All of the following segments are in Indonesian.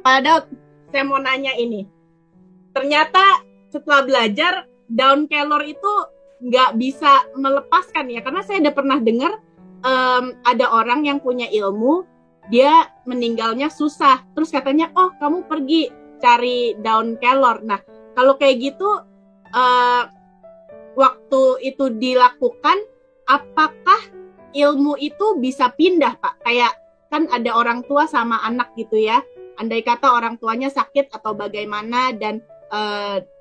Pak Daud, saya mau nanya ini. Ternyata setelah belajar, daun kelor itu nggak bisa melepaskan ya. Karena saya udah pernah dengar ada orang yang punya ilmu, dia meninggalnya susah. Terus katanya, oh kamu pergi cari daun kelor. Nah, kalau kayak gitu, waktu itu dilakukan, apakah ilmu itu bisa pindah, Pak? Kayak kan ada orang tua sama anak gitu ya. Andai kata orang tuanya sakit atau bagaimana dan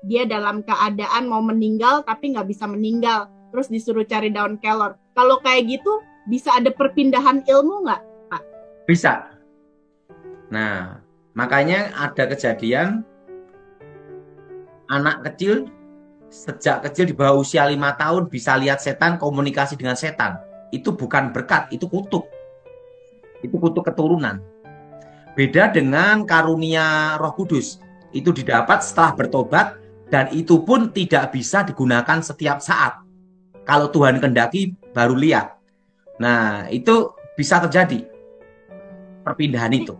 dia dalam keadaan mau meninggal tapi nggak bisa meninggal, terus disuruh cari daun kelor. Kalau kayak gitu bisa ada perpindahan ilmu nggak, Pak? Bisa. Nah, makanya ada kejadian anak kecil sejak kecil di bawah usia 5 tahun bisa lihat setan, komunikasi dengan setan. Itu bukan berkat, itu kutuk. Itu kutuk keturunan. Beda dengan karunia Roh Kudus. Itu didapat setelah bertobat dan itu pun tidak bisa digunakan setiap saat. Kalau Tuhan kendaki baru lihat. Nah, itu bisa terjadi perpindahan itu.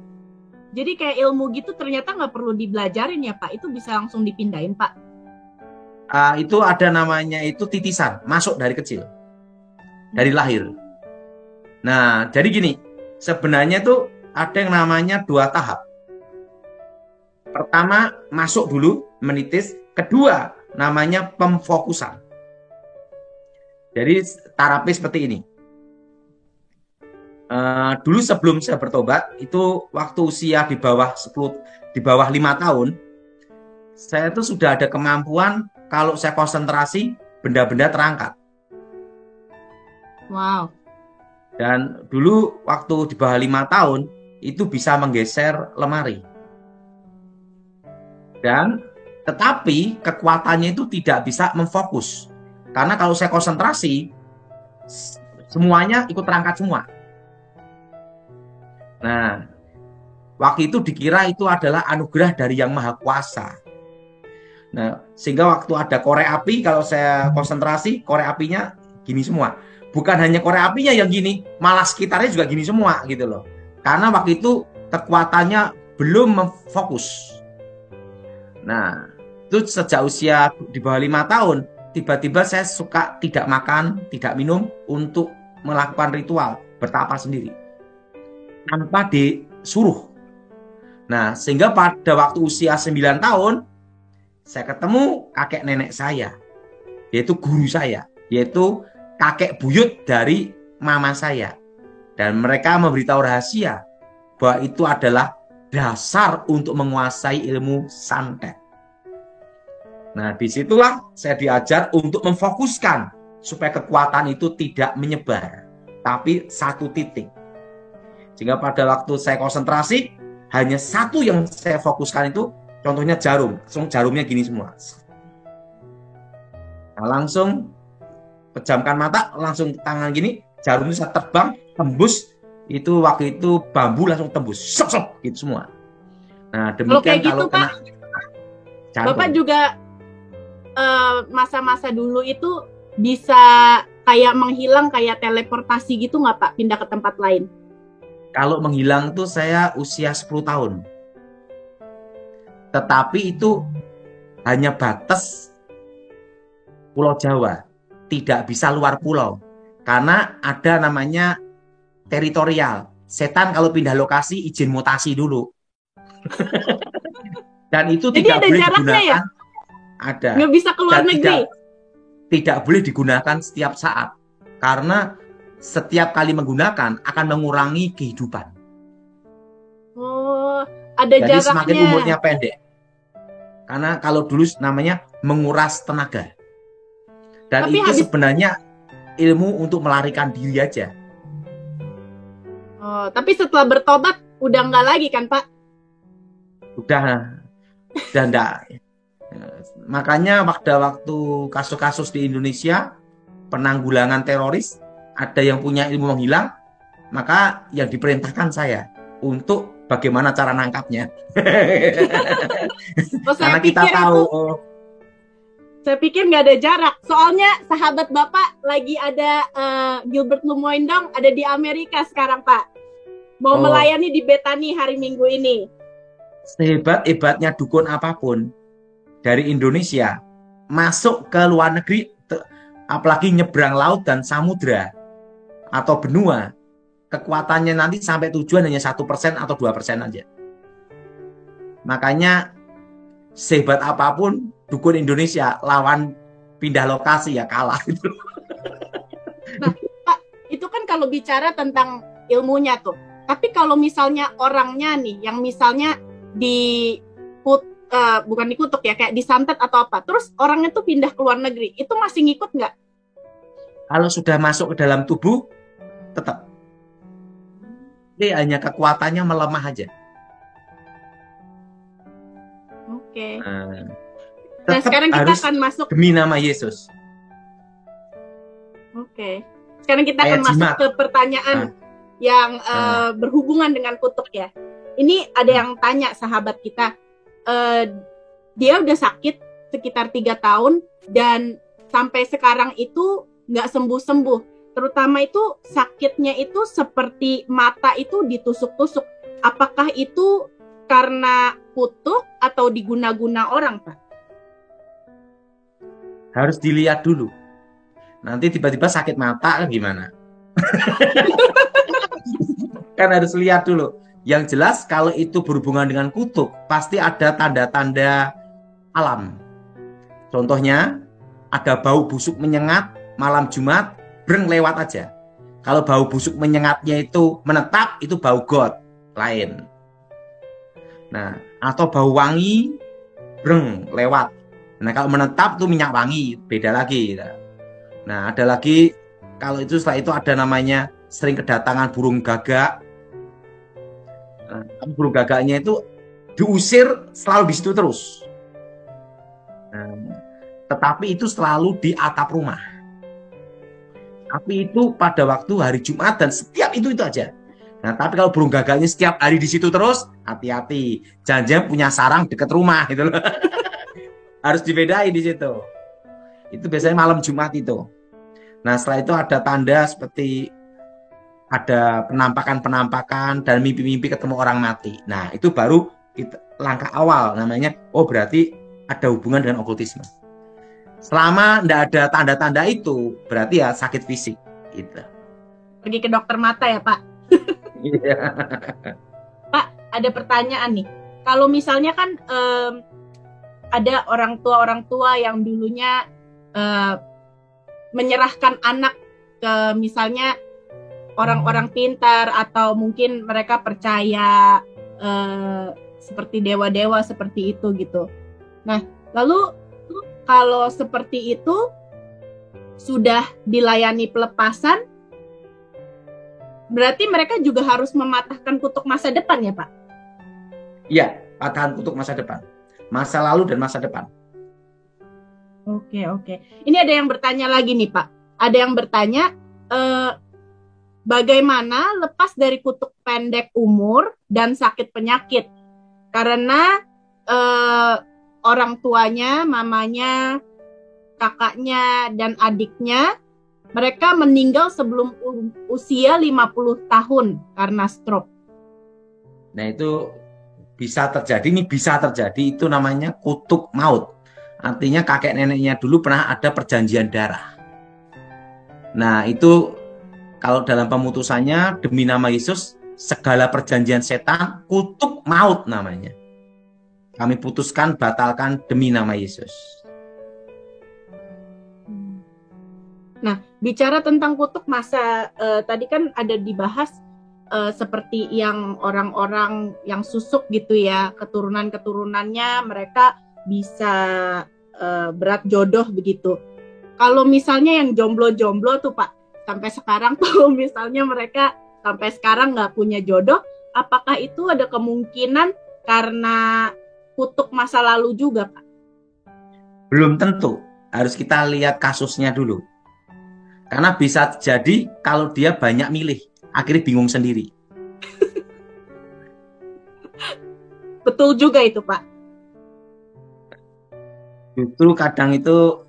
Jadi kayak ilmu gitu ternyata nggak perlu dibelajarin ya, Pak? Itu bisa langsung dipindahin, Pak? Itu ada namanya itu titisan, masuk dari kecil, dari lahir. Nah, jadi gini, sebenarnya itu ada yang namanya 2 tahap. Pertama, masuk dulu, menitis. Kedua, namanya pemfokusan. Jadi, terapi seperti ini. Dulu sebelum saya bertobat, itu waktu usia di bawah 5 tahun, saya itu sudah ada kemampuan kalau saya konsentrasi, benda-benda terangkat. Wow. Dan dulu waktu di bawah 5 tahun, itu bisa menggeser lemari. Dan tetapi kekuatannya itu tidak bisa memfokus. Karena kalau saya konsentrasi, semuanya ikut terangkat semua. Nah, waktu itu dikira itu adalah anugerah dari Yang Maha Kuasa. Nah, sehingga waktu ada korek api, kalau saya konsentrasi, korek apinya gini semua. Bukan hanya korek apinya yang gini, malah sekitarnya juga gini semua gitu loh. Karena waktu itu kekuatannya belum memfokus. Nah, itu sejak usia di bawah 5 tahun, tiba-tiba saya suka tidak makan, tidak minum untuk melakukan ritual bertapa sendiri. Tanpa disuruh. Nah, sehingga pada waktu usia 9 tahun, saya ketemu kakek nenek saya, yaitu guru saya, yaitu kakek buyut dari mama saya. Dan mereka memberitahu rahasia bahwa itu adalah dasar untuk menguasai ilmu santet. Nah, disitulah saya diajar untuk memfokuskan supaya kekuatan itu tidak menyebar, tapi satu titik. Sehingga pada waktu saya konsentrasi, hanya satu yang saya fokuskan itu, contohnya jarum. Jarumnya gini semua. Nah, langsung pejamkan mata, langsung tangan gini, jarum itu saya terbang, tembus. Itu waktu itu bambu langsung tembus, sok gitu semua. Nah, demikian kalau kena jantung. Bapak juga masa-masa dulu itu bisa kayak menghilang, kayak teleportasi gitu nggak, Pak, pindah ke tempat lain? Kalau menghilang tuh saya usia 10 tahun. Tetapi itu hanya batas Pulau Jawa, tidak bisa luar pulau. Karena ada namanya teritorial. Setan kalau pindah lokasi izin mutasi dulu. Dan itu jadi tidak boleh digunakan. Ya? Ada. Nggak bisa keluar negeri. Tidak boleh digunakan setiap saat. Karena setiap kali menggunakan akan mengurangi kehidupan. Oh, ada jadi jaraknya. Semakin umurnya pendek. Karena kalau dulu namanya menguras tenaga. Dan tapi itu sebenarnya ilmu untuk melarikan diri aja. Oh, tapi setelah bertobat udah nggak lagi kan, Pak? Udah enggak. Makanya waktu kasus-kasus di Indonesia penanggulangan teroris, ada yang punya ilmu menghilang, maka yang diperintahkan saya untuk bagaimana cara nangkapnya. Karena kita tahu. Saya pikir nggak ada jarak. Soalnya sahabat Bapak lagi ada Gilbert Lumoindong ada di Amerika sekarang, Pak. Mau melayani di Bethany hari Minggu ini. sehebat-hebatnya dukun apapun dari Indonesia masuk ke luar negeri, apalagi nyebrang laut dan samudra atau benua, kekuatannya nanti sampai tujuan hanya 1% atau 2% aja. Makanya sehebat apapun dukun Indonesia lawan pindah lokasi ya kalah gitu. Nah, Pak, itu kan kalau bicara tentang ilmunya tuh. Tapi kalau misalnya orangnya nih, yang misalnya bukan dikutuk ya, kayak disantet atau apa, terus orangnya tuh pindah ke luar negeri, itu masih ngikut nggak? Kalau sudah masuk ke dalam tubuh, tetap. Ini hanya kekuatannya melemah aja. Oke. Nah, sekarang kita akan masuk demi nama Yesus. Oke. Sekarang kita akan masuk ke pertanyaan yang berhubungan dengan kutuk ya. Ini ada yang tanya sahabat kita, dia udah sakit sekitar 3 tahun dan sampai sekarang itu nggak sembuh-sembuh. Terutama itu sakitnya itu seperti mata itu ditusuk-tusuk. Apakah itu karena kutuk atau diguna-guna orang, Pak? Harus dilihat dulu. Nanti tiba-tiba sakit mata kan gimana? Kan harus lihat dulu. Yang jelas kalau itu berhubungan dengan kutuk, pasti ada tanda-tanda alam. Contohnya, ada bau busuk menyengat malam Jumat, breng lewat aja. Kalau bau busuk menyengatnya itu menetap, itu bau god lain. Nah, atau bau wangi, breng lewat. Nah, kalau menetap itu minyak wangi, beda lagi. Nah, ada lagi, kalau itu setelah itu ada namanya sering kedatangan burung gagak. Nah, burung gagaknya itu diusir selalu di situ terus. Nah, tetapi itu selalu di atap rumah. Tapi itu pada waktu hari Jumat dan setiap itu aja. Nah, tapi kalau burung gagaknya setiap hari di situ terus, hati-hati. Jangan-jangan punya sarang dekat rumah gitu loh. Harus dibedain di situ. Itu biasanya malam Jumat itu. Nah, setelah itu ada tanda seperti ada penampakan-penampakan dan mimpi-mimpi ketemu orang mati. Nah, itu baru langkah awal namanya, oh berarti ada hubungan dengan okultisme. Selama tidak ada tanda-tanda itu, berarti ya sakit fisik. Gitu. Pergi ke dokter mata ya, Pak? Iya. Pak, ada pertanyaan nih. Kalau misalnya kan ada orang tua yang dulunya menyerahkan anak ke misalnya orang-orang pintar atau mungkin mereka percaya seperti dewa-dewa seperti itu gitu. Nah, lalu kalau seperti itu sudah dilayani pelepasan, berarti mereka juga harus mematahkan kutuk masa depan ya, Pak? Iya, patahan kutuk masa depan. Masa lalu dan masa depan. Oke. Ini ada yang bertanya lagi nih, Pak. Ada yang bertanya, bagaimana lepas dari kutuk pendek umur dan sakit penyakit? Karena orang tuanya, mamanya, kakaknya, dan adiknya, mereka meninggal sebelum usia 50 tahun karena stroke. Nah, itu bisa terjadi, itu namanya kutuk maut. Artinya kakek neneknya dulu pernah ada perjanjian darah. Nah, itu kalau dalam pemutusannya demi nama Yesus, segala perjanjian setan kutuk maut namanya. Kami putuskan, batalkan demi nama Yesus. Nah, bicara tentang kutuk masa, tadi kan ada dibahas seperti yang orang-orang yang susuk gitu ya, keturunan-keturunannya mereka bisa berat jodoh begitu. Kalau misalnya yang jomblo-jomblo tuh Pak, sampai sekarang tuh misalnya mereka sampai sekarang nggak punya jodoh, apakah itu ada kemungkinan karena kutuk masa lalu juga, Pak? Belum tentu. Harus kita lihat kasusnya dulu. Karena bisa jadi kalau dia banyak milih, akhirnya bingung sendiri. Betul juga itu, Pak. Justru kadang itu,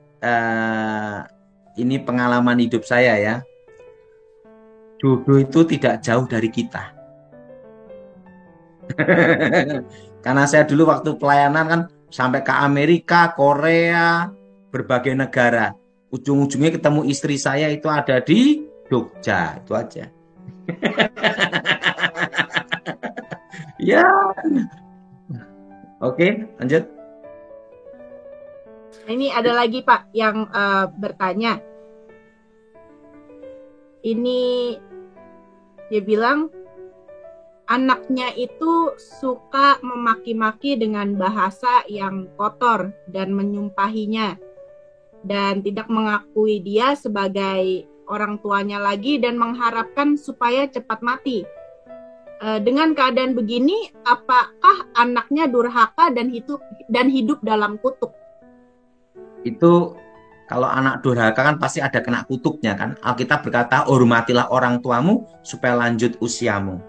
ini pengalaman hidup saya ya. Jodoh itu tidak jauh dari kita. Karena saya dulu waktu pelayanan kan sampai ke Amerika, Korea, berbagai negara. Ujung-ujungnya ketemu istri saya itu ada di Jogja, itu aja. Ya, oke, lanjut. Ini ada lagi Pak yang bertanya. Ini dia bilang anaknya itu suka memaki-maki dengan bahasa yang kotor dan menyumpahinya dan tidak mengakui dia sebagai orang tuanya lagi dan mengharapkan supaya cepat mati. Dengan keadaan begini, apakah anaknya durhaka dan hidup dalam kutuk? Itu kalau anak durhaka kan pasti ada kena kutuknya kan. Alkitab berkata, hormatilah orang tuamu supaya lanjut usiamu.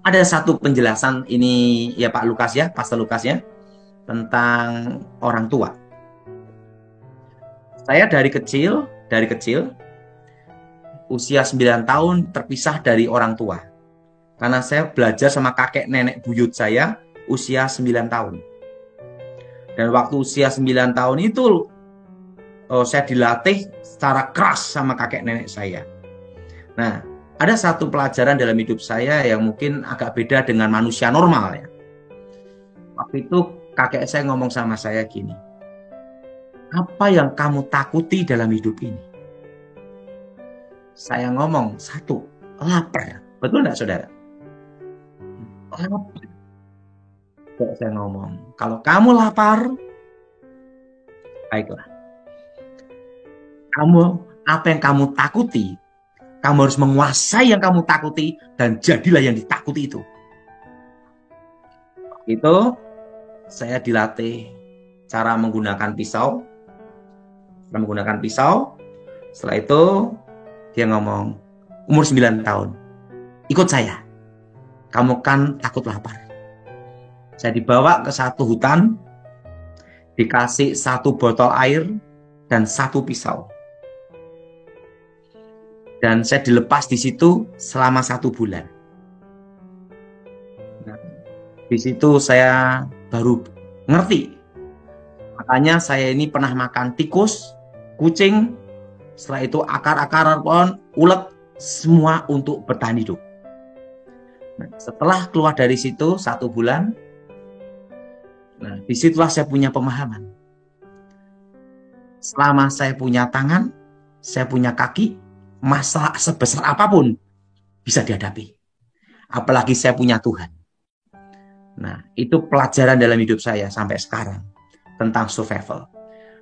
Ada satu penjelasan ini ya Pak Lukas ya, Pastor Lukas ya, tentang orang tua. Saya dari kecil, usia 9 tahun terpisah dari orang tua. Karena saya belajar sama kakek nenek buyut saya usia 9 tahun. Dan waktu usia 9 tahun itu saya dilatih secara keras sama kakek nenek saya. Nah, ada satu pelajaran dalam hidup saya yang mungkin agak beda dengan manusia normal ya. Waktu itu kakek saya ngomong sama saya gini, apa yang kamu takuti dalam hidup ini? Saya ngomong, satu, lapar. Betul nggak saudara? Lapar. Saya ngomong, kalau kamu lapar, baiklah. Apa yang kamu takuti, kamu harus menguasai yang kamu takuti dan jadilah yang ditakuti itu. Itu saya dilatih cara menggunakan pisau. Setelah itu dia ngomong, umur 9 tahun, ikut saya. Kamu kan takut lapar. Saya dibawa ke satu hutan, dikasih 1 botol air dan 1 pisau. Dan saya dilepas di situ selama 1 bulan. Nah, di situ saya baru ngerti. Makanya saya ini pernah makan tikus, kucing, setelah itu akar-akar pohon, ulet, semua untuk bertahan hidup. Nah, setelah keluar dari situ 1 bulan, nah disitulah saya punya pemahaman. Selama saya punya tangan, saya punya kaki, masalah sebesar apapun bisa dihadapi. Apalagi saya punya Tuhan. Nah, itu pelajaran dalam hidup saya sampai sekarang tentang survival.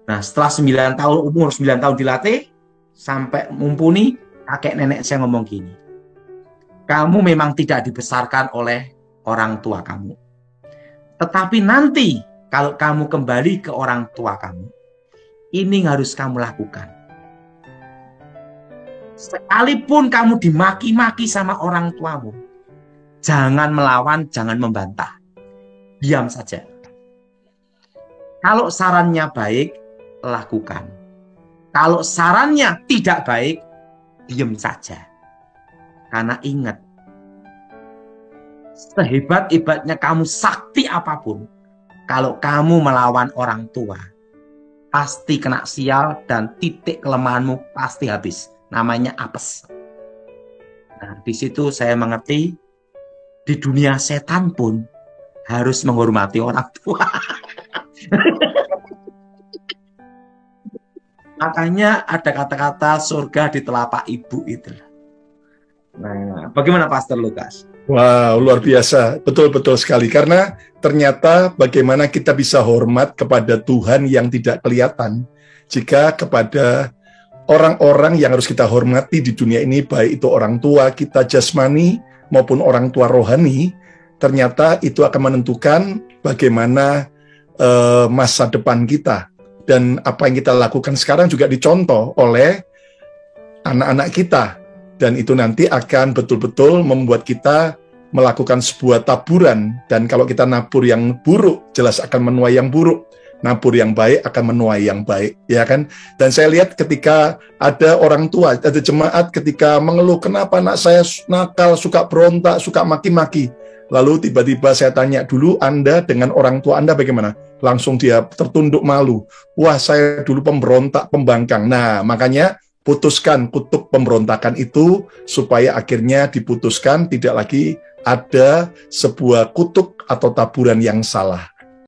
Nah, setelah 9 tahun, umur 9 tahun dilatih, sampai mumpuni, kakek nenek saya ngomong gini, kamu memang tidak dibesarkan oleh orang tua kamu. Tetapi nanti, kalau kamu kembali ke orang tua kamu, ini harus kamu lakukan. Sekalipun kamu dimaki-maki sama orang tuamu, jangan melawan, jangan membantah. Diam saja. Kalau sarannya baik, lakukan. Kalau sarannya tidak baik, diam saja. Karena ingat, sehebat-hebatnya kamu sakti apapun, kalau kamu melawan orang tua, pasti kena sial dan titik kelemahanmu pasti habis. Namanya apes. Nah, di situ saya mengerti, di dunia setan pun harus menghormati orang tua. Makanya ada kata-kata surga di telapak ibu itu. Nah, bagaimana Pastor Lukas? Wow, luar biasa. Betul-betul sekali. Karena ternyata bagaimana kita bisa hormat kepada Tuhan yang tidak kelihatan jika kepada orang-orang yang harus kita hormati di dunia ini, baik itu orang tua kita jasmani maupun orang tua rohani, ternyata itu akan menentukan bagaimana masa depan kita. Dan apa yang kita lakukan sekarang juga dicontoh oleh anak-anak kita. Dan itu nanti akan betul-betul membuat kita melakukan sebuah taburan. Dan kalau kita nabur yang buruk, jelas akan menuai yang buruk. Nabur yang baik akan menuai yang baik, ya kan? Dan saya lihat ketika ada orang tua, ada jemaat ketika mengeluh, kenapa anak saya nakal, suka berontak, suka maki-maki. Lalu tiba-tiba saya tanya dulu, Anda dengan orang tua Anda bagaimana? Langsung dia tertunduk malu. Wah, saya dulu pemberontak, pembangkang. Nah, makanya putuskan kutub pemberontakan itu supaya akhirnya diputuskan tidak lagi ada sebuah kutub atau taburan yang salah.